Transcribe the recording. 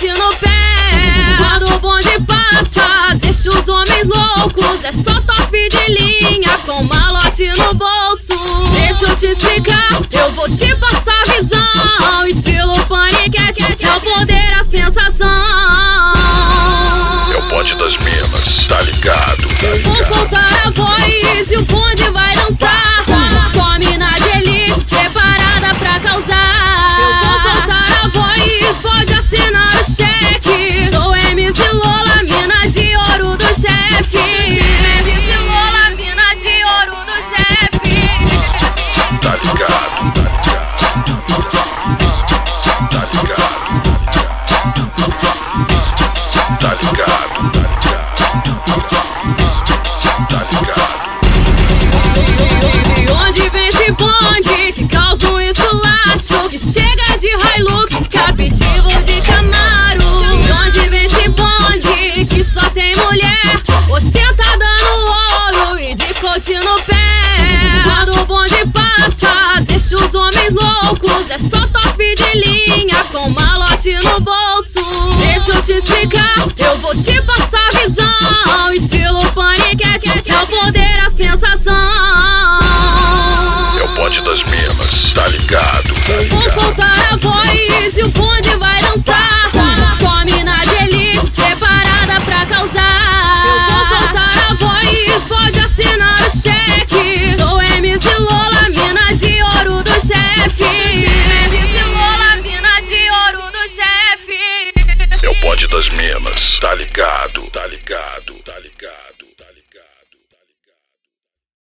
malote no pé. Quando o bonde passa, deixa os homens loucos. É só top de linha com malote no bolso. Deixa eu te explicar, eu vou te passar a visão. Estilo paniquete, é o poder, a sensação. É o bonde das minas, tá ligado, tá ligado. Vou soltar a voz e o bonde vai dançar. Só mina de elite, preparada pra causar. Eu vou soltar a voz, pode assinar o cheque. Sou MC Lola, mina de ouro do chefe. MC Lola, mina de ouro do chefe. Tá ligado, tá ligado. Tá ligado, tá ligado. De onde vem esse bonde que causa um esculacho? Que chega de Hilux, capitivo de Camaro. De onde vem esse bonde que só tem mulher? Ostenta dando ouro e de cote no pé. Quando o bonde passa, deixa os homens loucos. É só top de linha com malote no bolso. Deixa eu te explicar, eu vou te passar a visão. Estilo paniquete, é o poder, a sensação. É o bonde das minas, tá ligado, tá ligado. Vou soltar a voz e o bonde vai dançar. Só mina de elite, preparada pra causar. Eu vou soltar a voz, pode assinar o cheque. Sou MC Lola, mina de ouro do chefe. MC Lola, mina de ouro do chefe. É o bonde das minas, tá ligado, tá ligado, tá ligado.